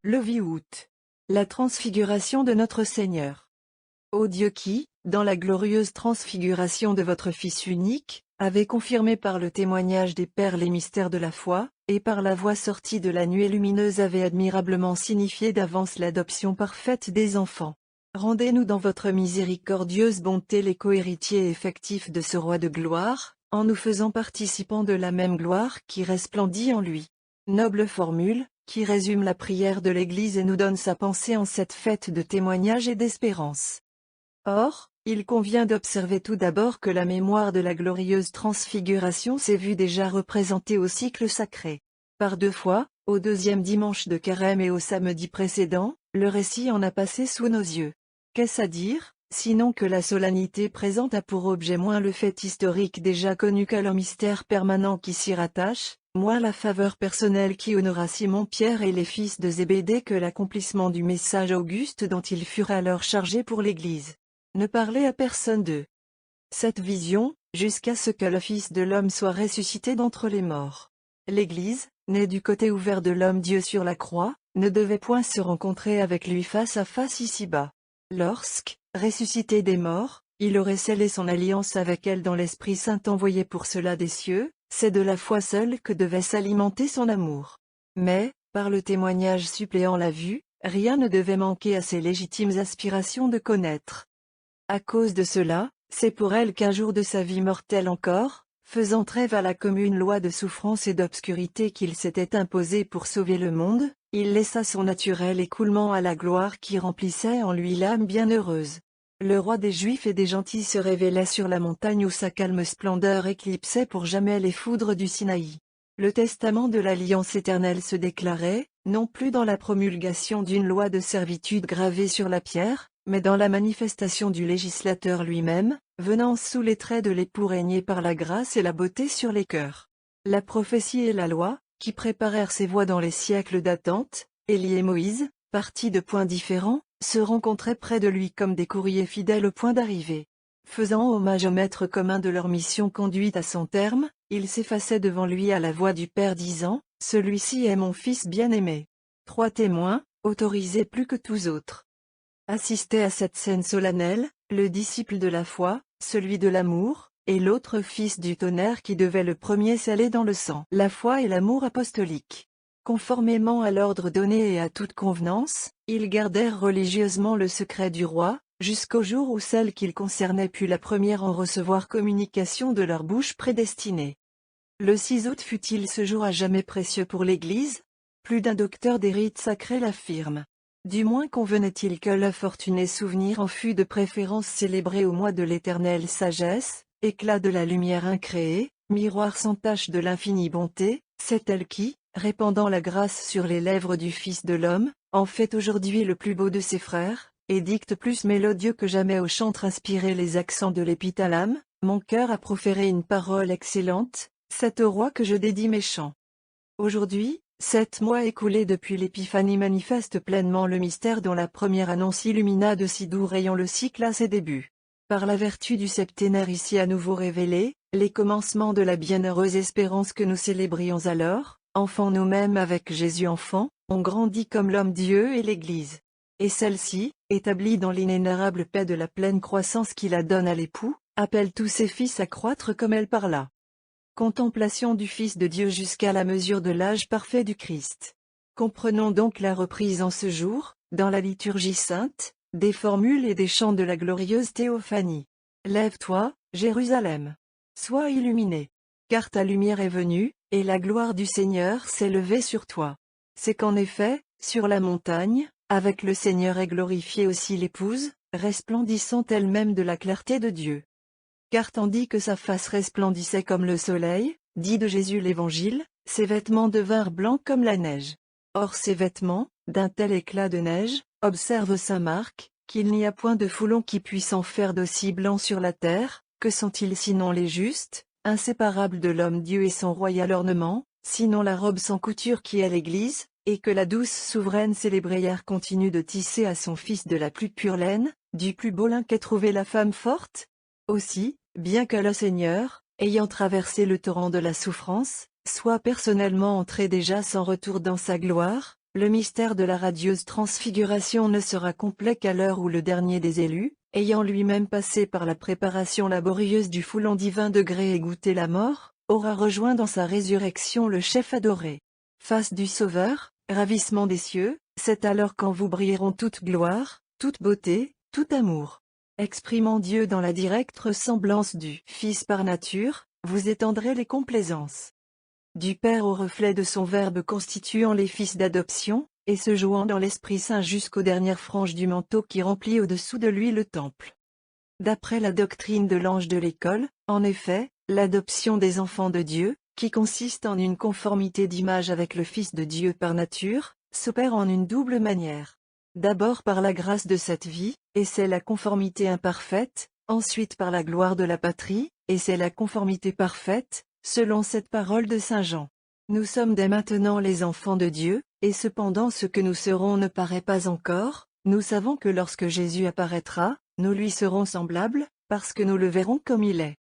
Levi-août. La transfiguration de notre Seigneur. Ô Dieu qui, dans la glorieuse transfiguration de votre Fils unique, avez confirmé par le témoignage des Pères les mystères de la foi, et par la voix sortie de la nuée lumineuse avez admirablement signifié d'avance l'adoption parfaite des enfants. Rendez-nous dans votre miséricordieuse bonté les cohéritiers effectifs de ce roi de gloire, en nous faisant participants de la même gloire qui resplendit en lui. Noble formule, qui résume la prière de l'Église et nous donne sa pensée en cette fête de témoignage et d'espérance. Or, il convient d'observer tout d'abord que la mémoire de la glorieuse transfiguration s'est vue déjà représentée au cycle sacré. Par 2 fois, au 2e dimanche de Carême et au samedi précédent, le récit en a passé sous nos yeux. Qu'est-ce à dire, sinon que la solennité présente a pour objet moins le fait historique déjà connu que le mystère permanent qui s'y rattache, moins la faveur personnelle qui honora Simon-Pierre et les fils de Zébédée que l'accomplissement du message auguste dont ils furent alors chargés pour l'Église. Ne parlez à personne d'eux. Cette vision, jusqu'à ce que le Fils de l'homme soit ressuscité d'entre les morts. L'Église, née du côté ouvert de l'homme-Dieu sur la croix, ne devait point se rencontrer avec lui face à face ici-bas. Lorsque, ressuscité des morts, il aurait scellé son alliance avec elle dans l'Esprit Saint envoyé pour cela des cieux, c'est de la foi seule que devait s'alimenter son amour. Mais, par le témoignage suppléant la vue, rien ne devait manquer à ses légitimes aspirations de connaître. À cause de cela, c'est pour elle qu'un jour de sa vie mortelle encore, faisant trêve à la commune loi de souffrance et d'obscurité qu'il s'était imposée pour sauver le monde, il laissa son naturel écoulement à la gloire qui remplissait en lui l'âme bienheureuse. Le roi des Juifs et des gentils se révélait sur la montagne où sa calme splendeur éclipsait pour jamais les foudres du Sinaï. Le testament de l'alliance éternelle se déclarait, non plus dans la promulgation d'une loi de servitude gravée sur la pierre, mais dans la manifestation du législateur lui-même, venant sous les traits de l'époux régner par la grâce et la beauté sur les cœurs. La prophétie et la loi, qui préparèrent ces voies dans les siècles d'attente, Élie et Moïse, partis de points différents, se rencontraient près de lui comme des courriers fidèles au point d'arrivée. Faisant hommage au maître commun de leur mission conduite à son terme, ils s'effaçaient devant lui à la voix du Père disant, « Celui-ci est mon Fils bien-aimé. » 3 témoins, autorisés plus que tous autres. Assistait à cette scène solennelle, le disciple de la foi, celui de l'amour, et l'autre fils du tonnerre qui devait le premier sceller dans le sang. La foi et l'amour apostolique. Conformément à l'ordre donné et à toute convenance, ils gardèrent religieusement le secret du roi, jusqu'au jour où celle qu'ils concernaient put la première en recevoir communication de leur bouche prédestinée. Le 6 août fut-il ce jour à jamais précieux pour l'Église? Plus d'un docteur des rites sacrés l'affirme. Du moins convenait-il que le fortuné souvenir en fût de préférence célébré au mois de l'éternelle sagesse, éclat de la lumière incréée, miroir sans tache de l'infinie bonté, c'est elle qui, répandant la grâce sur les lèvres du Fils de l'homme, en fait aujourd'hui le plus beau de ses frères, et dicte plus mélodieux que jamais au chantre inspiré les accents de l'épithalame. Mon cœur a proféré une parole excellente, c'est au roi que je dédie mes chants. Aujourd'hui, 7 mois écoulés depuis l'Épiphanie manifestent pleinement le mystère dont la première annonce illumina de si doux rayons le cycle à ses débuts. Par la vertu du septénaire ici à nouveau révélé, les commencements de la bienheureuse espérance que nous célébrions alors, enfants nous-mêmes avec Jésus enfant, ont grandi comme l'homme-Dieu et l'Église. Et celle-ci, établie dans l'inénarrable paix de la pleine croissance qui la donne à l'époux, appelle tous ses fils à croître comme elle parla. Contemplation du Fils de Dieu jusqu'à la mesure de l'âge parfait du Christ. Comprenons donc la reprise en ce jour, dans la liturgie sainte, des formules et des chants de la glorieuse théophanie. Lève-toi, Jérusalem. Sois illuminé. Car ta lumière est venue, et la gloire du Seigneur s'est levée sur toi. C'est qu'en effet, sur la montagne, avec le Seigneur est glorifiée aussi l'épouse, resplendissant elle-même de la clarté de Dieu. Car tandis que sa face resplendissait comme le soleil, dit de Jésus l'Évangile, ses vêtements devinrent blancs comme la neige. Or ces vêtements, d'un tel éclat de neige, observe saint Marc, qu'il n'y a point de foulon qui puisse en faire d'aussi blanc sur la terre. Que sont-ils sinon les justes, inséparables de l'homme-Dieu et son royal ornement, sinon la robe sans couture qui est l'Église, et que la douce souveraine célébréère continue de tisser à son fils de la plus pure laine, du plus beau lin qu'ait trouvé la femme forte? Aussi, bien que le Seigneur, ayant traversé le torrent de la souffrance, soit personnellement entré déjà sans retour dans sa gloire, le mystère de la radieuse transfiguration ne sera complet qu'à l'heure où le dernier des élus, ayant lui-même passé par la préparation laborieuse du foulon divin degré et goûté la mort, aura rejoint dans sa résurrection le chef adoré. Face du Sauveur, ravissement des cieux, c'est alors qu'en vous brilleront toute gloire, toute beauté, tout amour. Exprimant Dieu dans la directe ressemblance du Fils par nature, vous étendrez les complaisances du Père au reflet de son Verbe constituant les fils d'adoption, et se jouant dans l'Esprit Saint jusqu'aux dernières franges du manteau qui remplit au-dessous de lui le temple. D'après la doctrine de l'ange de l'école, en effet, l'adoption des enfants de Dieu, qui consiste en une conformité d'image avec le Fils de Dieu par nature, s'opère en une double manière. D'abord par la grâce de cette vie, et c'est la conformité imparfaite, ensuite par la gloire de la patrie, et c'est la conformité parfaite, selon cette parole de Saint Jean. Nous sommes dès maintenant les enfants de Dieu, et cependant ce que nous serons ne paraît pas encore, nous savons que lorsque Jésus apparaîtra, nous lui serons semblables, parce que nous le verrons comme il est.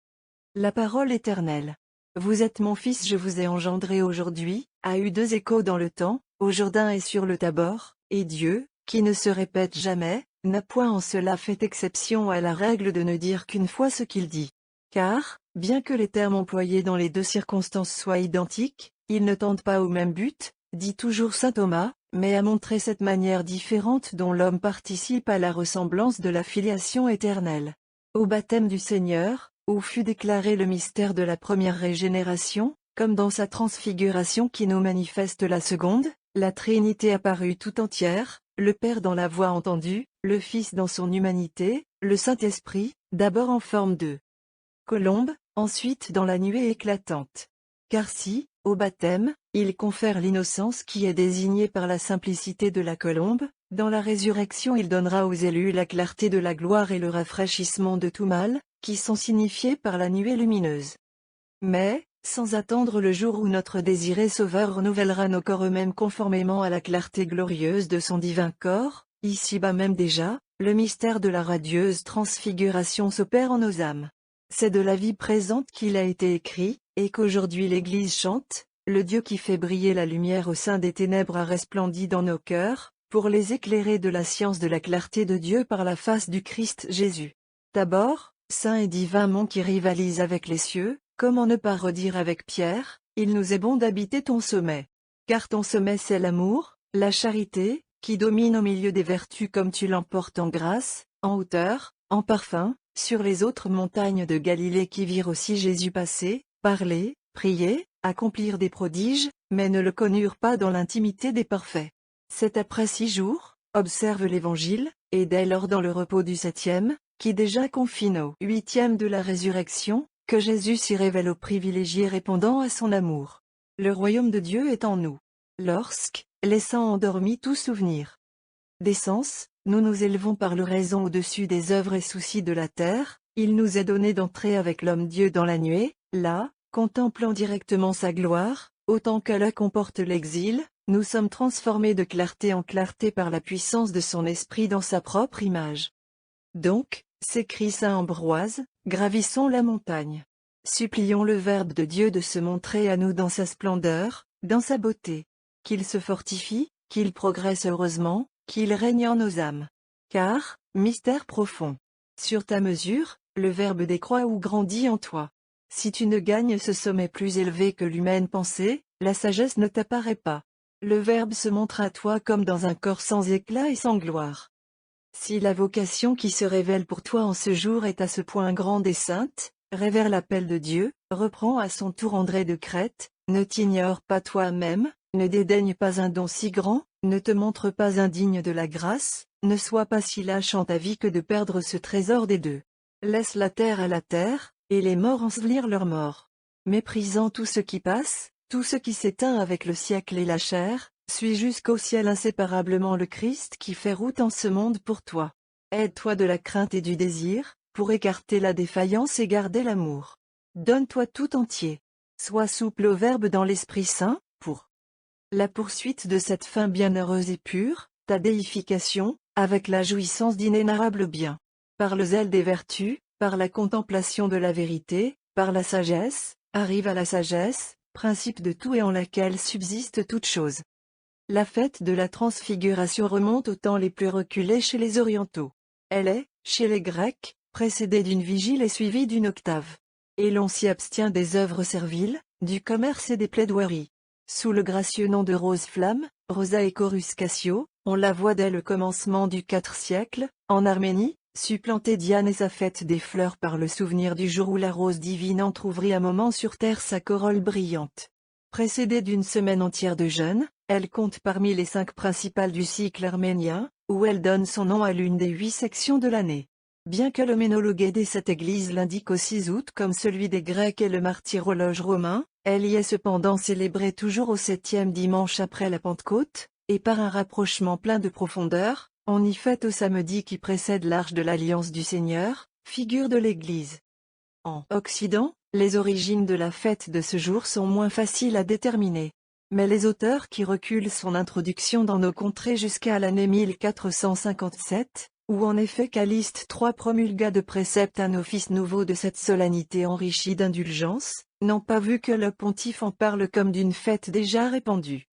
La parole éternelle. Vous êtes mon fils, je vous ai engendré aujourd'hui, a eu deux échos dans le temps, au Jourdain et sur le Tabor, et Dieu, qui ne se répète jamais, n'a point en cela fait exception à la règle de ne dire qu'une fois ce qu'il dit. Car, bien que les termes employés dans les deux circonstances soient identiques, ils ne tendent pas au même but, dit toujours saint Thomas, mais à montrer cette manière différente dont l'homme participe à la ressemblance de la filiation éternelle. Au baptême du Seigneur, où fut déclaré le mystère de la première régénération, comme dans sa transfiguration qui nous manifeste la seconde, la Trinité apparut tout entière, le Père dans la voix entendue, le Fils dans son humanité, le Saint-Esprit, d'abord en forme de colombe, ensuite dans la nuée éclatante. Car si, au baptême, il confère l'innocence qui est désignée par la simplicité de la colombe, dans la résurrection il donnera aux élus la clarté de la gloire et le rafraîchissement de tout mal, qui sont signifiés par la nuée lumineuse. Mais, sans attendre le jour où notre désiré Sauveur renouvellera nos corps eux-mêmes conformément à la clarté glorieuse de son divin corps, ici-bas même déjà, le mystère de la radieuse transfiguration s'opère en nos âmes. C'est de la vie présente qu'il a été écrit, et qu'aujourd'hui l'Église chante, le Dieu qui fait briller la lumière au sein des ténèbres a resplendi dans nos cœurs, pour les éclairer de la science de la clarté de Dieu par la face du Christ Jésus. D'abord, saint et divin mont qui rivalise avec les cieux, comment ne pas redire avec Pierre, il nous est bon d'habiter ton sommet. Car ton sommet c'est l'amour, la charité, qui domine au milieu des vertus comme tu l'emportes en grâce, en hauteur, en parfum, sur les autres montagnes de Galilée qui virent aussi Jésus passer, parler, prier, accomplir des prodiges, mais ne le connurent pas dans l'intimité des parfaits. C'est après 6 jours, observe l'Évangile, et dès lors dans le repos du 7e, qui déjà confine au 8e de la résurrection, que Jésus s'y révèle aux privilégiés répondant à son amour. Le royaume de Dieu est en nous. Lorsque, laissant endormi tout souvenir des sens, nous nous élevons par le raison au-dessus des œuvres et soucis de la terre, il nous est donné d'entrer avec l'homme Dieu dans la nuée, là, contemplant directement sa gloire, autant que là comporte l'exil, nous sommes transformés de clarté en clarté par la puissance de son esprit dans sa propre image. Donc, s'écrie saint Ambroise, gravissons la montagne. Supplions le Verbe de Dieu de se montrer à nous dans sa splendeur, dans sa beauté. Qu'il se fortifie, qu'il progresse heureusement, qu'il règne en nos âmes. Car, mystère profond. Sur ta mesure, le Verbe décroît ou grandit en toi. Si tu ne gagnes ce sommet plus élevé que l'humaine pensée, la sagesse ne t'apparaît pas. Le Verbe se montre à toi comme dans un corps sans éclat et sans gloire. Si la vocation qui se révèle pour toi en ce jour est à ce point grande et sainte, révère l'appel de Dieu, reprends à son tour André de Crète, ne t'ignore pas toi-même, ne dédaigne pas un don si grand, ne te montre pas indigne de la grâce, ne sois pas si lâche en ta vie que de perdre ce trésor des deux. Laisse la terre à la terre, et les morts ensevelir leurs morts. Méprisant tout ce qui passe, tout ce qui s'éteint avec le siècle et la chair, suis jusqu'au ciel inséparablement le Christ qui fait route en ce monde pour toi. Aide-toi de la crainte et du désir, pour écarter la défaillance et garder l'amour. Donne-toi tout entier. Sois souple au Verbe dans l'Esprit Saint, pour la poursuite de cette fin bienheureuse et pure, ta déification, avec la jouissance d'inénarrables biens. Par le zèle des vertus, par la contemplation de la vérité, par la sagesse, arrive à la sagesse, principe de tout et en laquelle subsiste toute chose. La fête de la Transfiguration remonte aux temps les plus reculés chez les Orientaux. Elle est, chez les Grecs, précédée d'une vigile et suivie d'une octave. Et l'on s'y abstient des œuvres serviles, du commerce et des plaidoiries. Sous le gracieux nom de Rose Flamme, Rosa Ecorus Cassio, on la voit dès le commencement du IV siècle, en Arménie, supplanter Diane et sa fête des fleurs par le souvenir du jour où la rose divine entr'ouvrit un moment sur terre sa corolle brillante. Précédée d'une semaine entière de jeûne, elle compte parmi les 5 principales du cycle arménien, où elle donne son nom à l'une des 8 sections de l'année. Bien que l'homénologue de cette église l'indique au 6 août comme celui des Grecs et le martyrologe romain, elle y est cependant célébrée toujours au 7e dimanche après la Pentecôte, et par un rapprochement plein de profondeur, on y fête au samedi qui précède l'Arche de l'Alliance du Seigneur, figure de l'Église. En Occident, les origines de la fête de ce jour sont moins faciles à déterminer. Mais les auteurs qui reculent son introduction dans nos contrées jusqu'à l'année 1457, où en effet Caliste III promulgua de préceptes un office nouveau de cette solennité enrichie d'indulgence, n'ont pas vu que le pontife en parle comme d'une fête déjà répandue.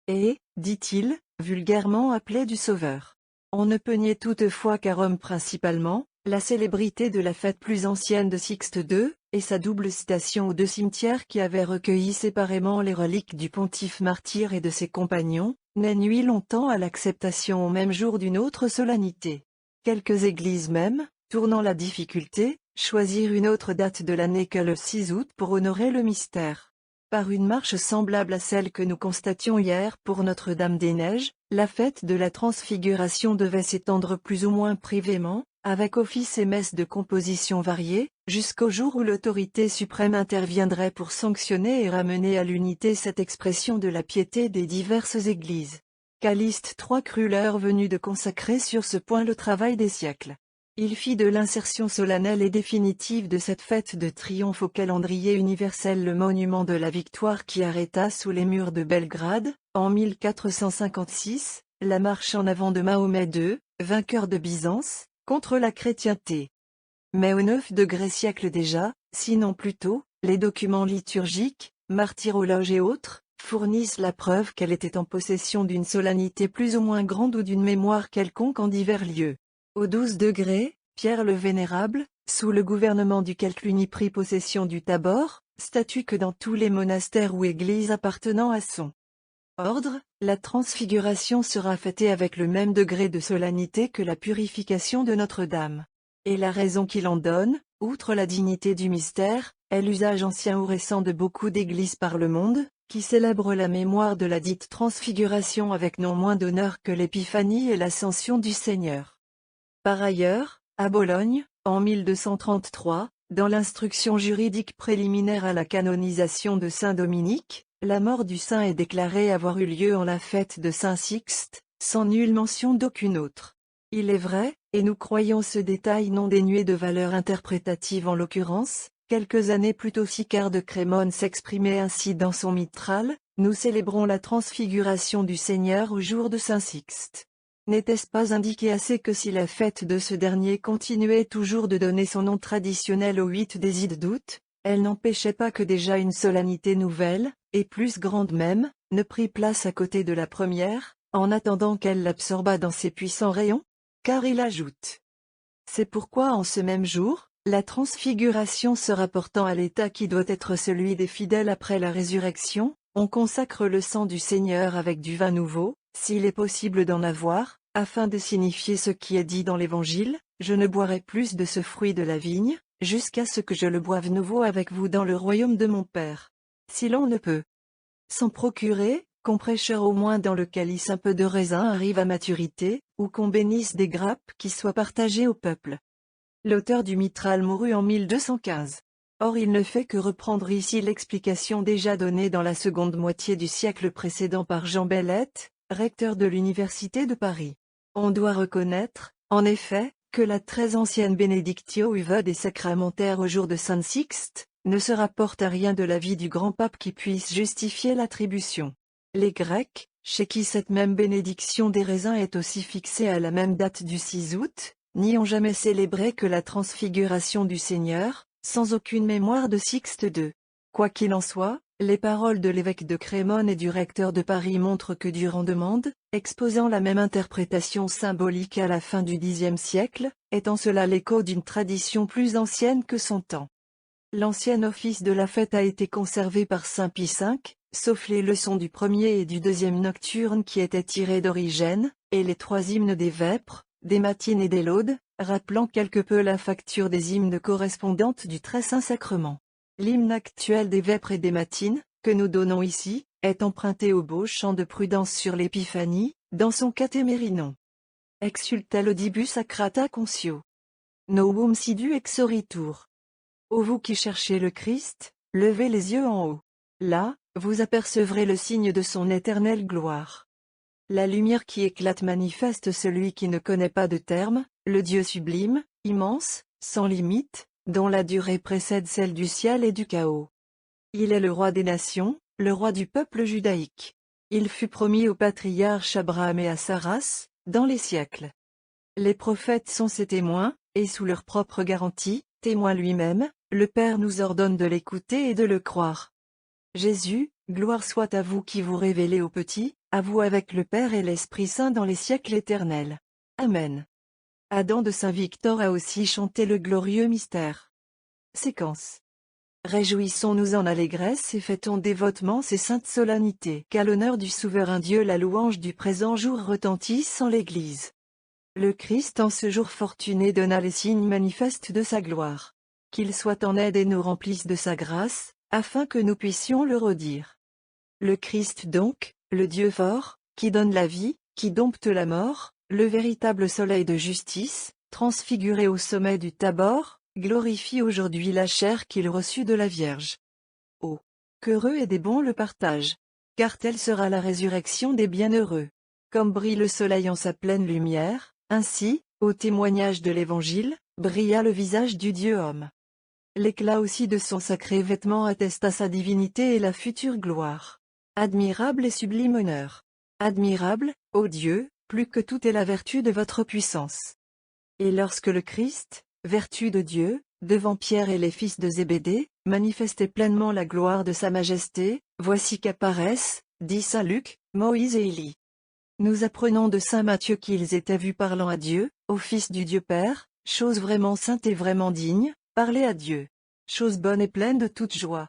Et, dit-il, vulgairement appelée du Sauveur. On ne peut nier toutefois qu'à Rome principalement, la célébrité de la fête plus ancienne de Sixte II, et sa double citation aux 2 cimetières qui avaient recueilli séparément les reliques du pontife martyr et de ses compagnons, n'a nui longtemps à l'acceptation au même jour d'une autre solennité. Quelques églises même, tournant la difficulté, choisirent une autre date de l'année que le 6 août pour honorer le mystère. Par une marche semblable à celle que nous constations hier pour Notre-Dame-des-Neiges, la fête de la Transfiguration devait s'étendre plus ou moins privément, avec offices et messes de composition variées, jusqu'au jour où l'autorité suprême interviendrait pour sanctionner et ramener à l'unité cette expression de la piété des diverses églises. Caliste III crut l'heure venue de consacrer sur ce point le travail des siècles. Il fit de l'insertion solennelle et définitive de cette fête de triomphe au calendrier universel le monument de la victoire qui arrêta sous les murs de Belgrade, en 1456, la marche en avant de Mahomet II, vainqueur de Byzance, contre la chrétienté. Mais au 9 siècle déjà, sinon plus tôt, les documents liturgiques, martyrologes et autres, fournissent la preuve qu'elle était en possession d'une solennité plus ou moins grande ou d'une mémoire quelconque en divers lieux. Au 12 Pierre le Vénérable, sous le gouvernement duquel Cluny prit possession du Tabor, statue que dans tous les monastères ou églises appartenant à son ordre, la transfiguration sera fêtée avec le même degré de solennité que la purification de Notre-Dame. Et la raison qu'il en donne, outre la dignité du mystère, est l'usage ancien ou récent de beaucoup d'églises par le monde, qui célèbrent la mémoire de la dite transfiguration avec non moins d'honneur que l'épiphanie et l'ascension du Seigneur. Par ailleurs, à Bologne, en 1233, dans l'instruction juridique préliminaire à la canonisation de Saint Dominique, la mort du saint est déclarée avoir eu lieu en la fête de Saint Sixte, sans nulle mention d'aucune autre. Il est vrai, et nous croyons ce détail non dénué de valeur interprétative en l'occurrence, quelques années plus tôt Sicard de Crémone s'exprimait ainsi dans son Mistral, nous célébrons la transfiguration du Seigneur au jour de Saint Sixte. N'était-ce pas indiqué assez que si la fête de ce dernier continuait toujours de donner son nom traditionnel au 8 des Ides d'août, elle n'empêchait pas que déjà une solennité nouvelle, et plus grande même, ne prit place à côté de la première, en attendant qu'elle l'absorbât dans ses puissants rayons? Car il ajoute. C'est pourquoi en ce même jour, la transfiguration se rapportant à l'état qui doit être celui des fidèles après la résurrection, on consacre le sang du Seigneur avec du vin nouveau, s'il est possible d'en avoir, afin de signifier ce qui est dit dans l'Évangile, je ne boirai plus de ce fruit de la vigne, jusqu'à ce que je le boive nouveau avec vous dans le royaume de mon Père. Si l'on ne peut s'en procurer, qu'on prêcheur au moins dans le calice un peu de raisin arrive à maturité, ou qu'on bénisse des grappes qui soient partagées au peuple. L'auteur du Mistral mourut en 1215. Or il ne fait que reprendre ici l'explication déjà donnée dans la seconde moitié du siècle précédent par Jean Bellette, recteur de l'Université de Paris. On doit reconnaître, en effet, que la très ancienne Benedictio Uvode et sacramentaire au jour de Saint Sixte, ne se rapporte à rien de la vie du grand pape qui puisse justifier l'attribution. Les Grecs, chez qui cette même bénédiction des raisins est aussi fixée à la même date du 6 août, n'y ont jamais célébré que la transfiguration du Seigneur, sans aucune mémoire de Sixte II. Quoi qu'il en soit, les paroles de l'évêque de Crémone et du recteur de Paris montrent que Durand de Mende, exposant la même interprétation symbolique à la fin du Xe siècle, est en cela l'écho d'une tradition plus ancienne que son temps. L'ancien office de la fête a été conservé par saint Pie V, sauf les leçons du premier et du deuxième nocturne qui étaient tirées d'Origène, et les 3 hymnes des Vêpres, des Matines et des Laudes, rappelant quelque peu la facture des hymnes correspondantes du Très Saint Sacrement. L'hymne actuel des Vêpres et des Matines, que nous donnons ici, est emprunté au beau chant de Prudence sur l'Épiphanie, dans son Catémérinon. Exulte laudibus sacrata concio. Novum sidu exoritur. Ô vous qui cherchez le Christ, levez les yeux en haut. Là, vous apercevrez le signe de son éternelle gloire. La lumière qui éclate manifeste celui qui ne connaît pas de terme, le Dieu sublime, immense, sans limite, dont la durée précède celle du ciel et du chaos. Il est le roi des nations, le roi du peuple judaïque. Il fut promis au patriarche Abraham et à sa race, dans les siècles. Les prophètes sont ses témoins, et sous leur propre garantie, témoin lui-même, le Père nous ordonne de l'écouter et de le croire. Jésus, gloire soit à vous qui vous révélez aux petits, à vous avec le Père et l'Esprit Saint dans les siècles éternels. Amen. Adam de Saint-Victor a aussi chanté le glorieux mystère. Séquence. Réjouissons-nous en allégresse et fêtons dévotement ces saintes solennités. Qu'à l'honneur du souverain Dieu la louange du présent jour retentisse en l'Église. Le Christ en ce jour fortuné donna les signes manifestes de sa gloire. Qu'il soit en aide et nous remplisse de sa grâce, afin que nous puissions le redire. Le Christ donc, le Dieu fort, qui donne la vie, qui dompte la mort, le véritable soleil de justice, transfiguré au sommet du Tabor, glorifie aujourd'hui la chair qu'il reçut de la Vierge. Oh, qu'heureux et des bons le partage! Car telle sera la résurrection des bienheureux. Comme brille le soleil en sa pleine lumière, ainsi, au témoignage de l'Évangile, brilla le visage du Dieu-homme. L'éclat aussi de son sacré vêtement attesta sa divinité et la future gloire. Admirable et sublime honneur. Admirable, ô Dieu, plus que tout est la vertu de votre puissance. Et lorsque le Christ, vertu de Dieu, devant Pierre et les fils de Zébédée, manifestait pleinement la gloire de sa majesté, voici qu'apparaissent, dit saint Luc, Moïse et Élie. Nous apprenons de saint Matthieu qu'ils étaient vus parlant à Dieu, au Fils du Dieu Père, chose vraiment sainte et vraiment digne, parler à Dieu. Chose bonne et pleine de toute joie.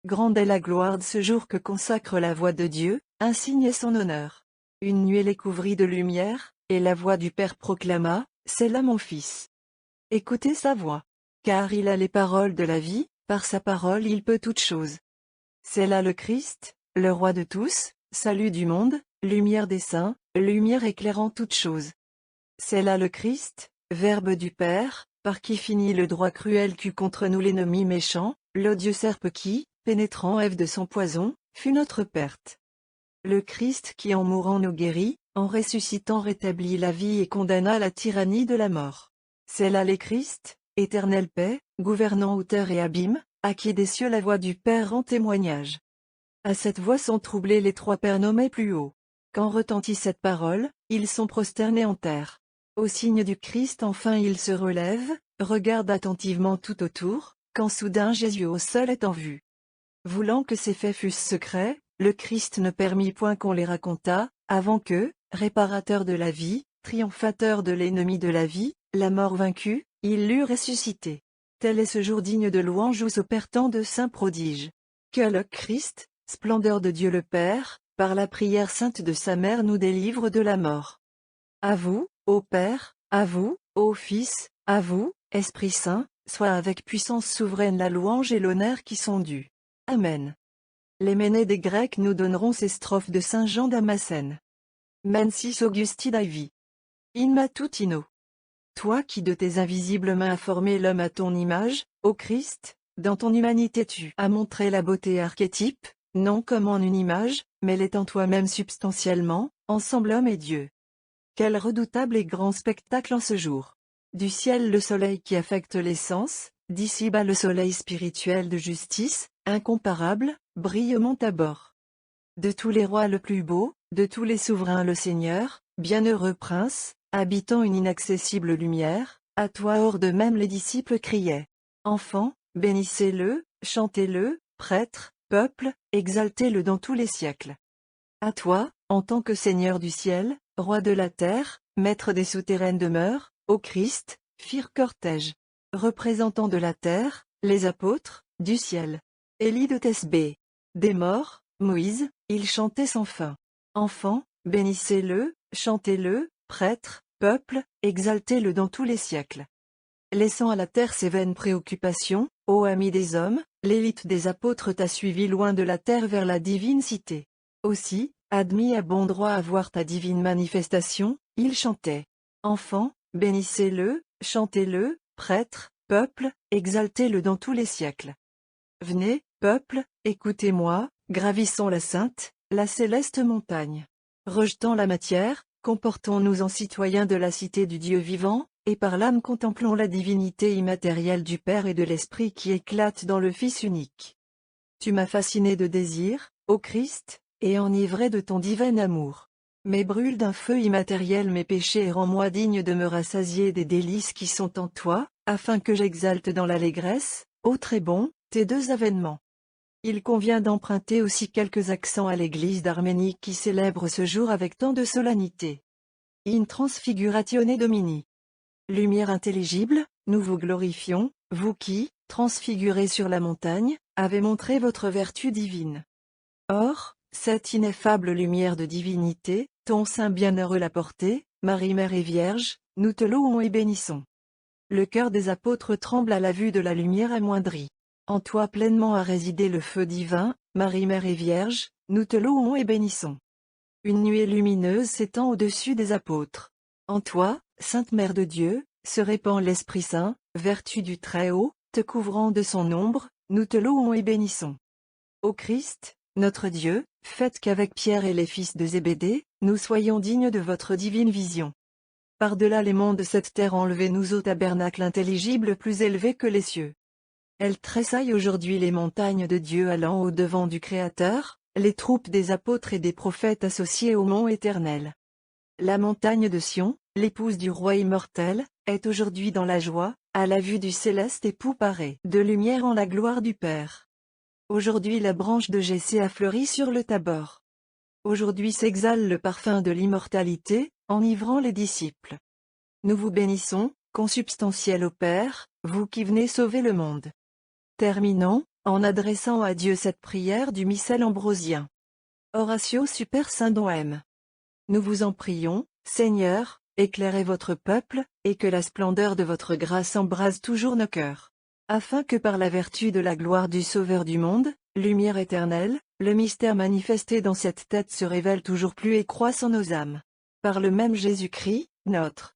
Grande est la gloire de ce jour que consacre la voix de Dieu, insigne est son honneur. Une nuée les couvrit de lumière, et la voix du Père proclama, c'est là mon Fils. Écoutez sa voix. Car il a les paroles de la vie, par sa parole il peut toutes choses. C'est là le Christ, le roi de tous, salut du monde, lumière des saints, lumière éclairant toutes choses. C'est là le Christ, Verbe du Père, par qui finit le droit cruel qu'eut contre nous l'ennemi méchant, l'odieux serpe qui, pénétrant Ève de son poison, fut notre perte. Le Christ qui en mourant nous guérit, en ressuscitant rétablit la vie et condamna la tyrannie de la mort. C'est là les Christ, éternelle paix, gouvernant hauteur et abîme, à qui des cieux la voix du Père rend témoignage. À cette voix sont troublés les 3 pères nommés plus haut. Quand retentit cette parole, ils sont prosternés en terre. Au signe du Christ enfin il se relève, regarde attentivement tout autour, quand soudain Jésus au sol est en vue. Voulant que ces faits fussent secrets, le Christ ne permit point qu'on les racontât, avant que, réparateur de la vie, triomphateur de l'ennemi de la vie, la mort vaincue, il l'eût ressuscité. Tel est ce jour digne de louange où s'opèrent tant de saints prodiges. Que le Christ, splendeur de Dieu le Père, par la prière sainte de sa mère nous délivre de la mort. À vous, ô Père, à vous, ô Fils, à vous, Esprit Saint, soit avec puissance souveraine la louange et l'honneur qui sont dus. Amen. Les Ménés des Grecs nous donneront ces strophes de saint Jean Damascène. Mensis Augusti Davi. In matutino. Toi qui de tes invisibles mains as formé l'homme à ton image, ô Christ, dans ton humanité tu as montré la beauté archétype, non comme en une image, mais l'étant toi-même substantiellement, ensemble homme et Dieu. Quel redoutable et grand spectacle en ce jour! Du ciel le soleil qui affecte les sens, d'ici-bas le soleil spirituel de justice, incomparable, brille au mont Tabor. De tous les rois le plus beau, de tous les souverains le Seigneur, bienheureux prince, habitant une inaccessible lumière, à toi hors de même les disciples criaient. Enfant, bénissez-le, chantez-le, prêtre, peuple, exaltez-le dans tous les siècles. À toi, en tant que Seigneur du ciel, Roi de la terre, Maître des souterraines demeures, ô Christ, firent cortège. Représentants de la terre, les apôtres, du ciel. Élie de Thésbé. Des morts, Moïse, il chantait sans fin. Enfants, bénissez-le, chantez-le, prêtre, peuple, exaltez-le dans tous les siècles. Laissant à la terre ses vaines préoccupations, ô ami des hommes, l'élite des apôtres t'a suivi loin de la terre vers la divine cité. Aussi, admis à bon droit à voir ta divine manifestation, il chantait. Enfants, bénissez-le, chantez-le, prêtre, peuple, exaltez-le dans tous les siècles. Venez, peuple, écoutez-moi, gravissons la sainte, la céleste montagne. Rejetant la matière, comportons-nous en citoyens de la cité du Dieu vivant, et par l'âme contemplons la divinité immatérielle du Père et de l'Esprit qui éclate dans le Fils unique. Tu m'as fasciné de désir, ô Christ, et enivré de ton divin amour. Mais brûle d'un feu immatériel mes péchés et rends-moi digne de me rassasier des délices qui sont en toi, afin que j'exalte dans l'allégresse, ô très bon, tes deux avènements. Il convient d'emprunter aussi quelques accents à l'église d'Arménie qui célèbre ce jour avec tant de solennité. In transfiguratione Domini. Lumière intelligible, nous vous glorifions, vous qui, transfigurés sur la montagne, avez montré votre vertu divine. Or, cette ineffable lumière de divinité, ton sein bienheureux l'a portée, Marie Mère et Vierge, nous te louons et bénissons. Le cœur des apôtres tremble à la vue de la lumière amoindrie. En toi pleinement a résidé le feu divin, Marie Mère et Vierge, nous te louons et bénissons. Une nuée lumineuse s'étend au-dessus des apôtres. En toi, Sainte Mère de Dieu, se répand l'Esprit Saint, vertu du Très-Haut, te couvrant de son ombre, nous te louons et bénissons. Ô Christ, notre Dieu, faites qu'avec Pierre et les fils de Zébédée, nous soyons dignes de votre divine vision. Par-delà les mondes de cette terre enlevez-nous au tabernacle intelligible plus élevé que les cieux. Elle tressaille aujourd'hui les montagnes de Dieu allant au-devant du Créateur, les troupes des apôtres et des prophètes associés au mont éternel. La montagne de Sion, l'épouse du roi immortel, est aujourd'hui dans la joie, à la vue du céleste époux paré de lumière en la gloire du Père. Aujourd'hui la branche de Jessé a fleuri sur le Tabor. Aujourd'hui s'exhale le parfum de l'immortalité, enivrant les disciples. Nous vous bénissons, consubstantiel au Père, vous qui venez sauver le monde. Terminons, en adressant à Dieu cette prière du missel ambrosien. Oratio super Saint-Doem. Nous vous en prions, Seigneur, éclairez votre peuple, et que la splendeur de votre grâce embrase toujours nos cœurs. Afin que par la vertu de la gloire du Sauveur du monde, lumière éternelle, le mystère manifesté dans cette tête se révèle toujours plus et croisse en nos âmes. Par le même Jésus-Christ, notre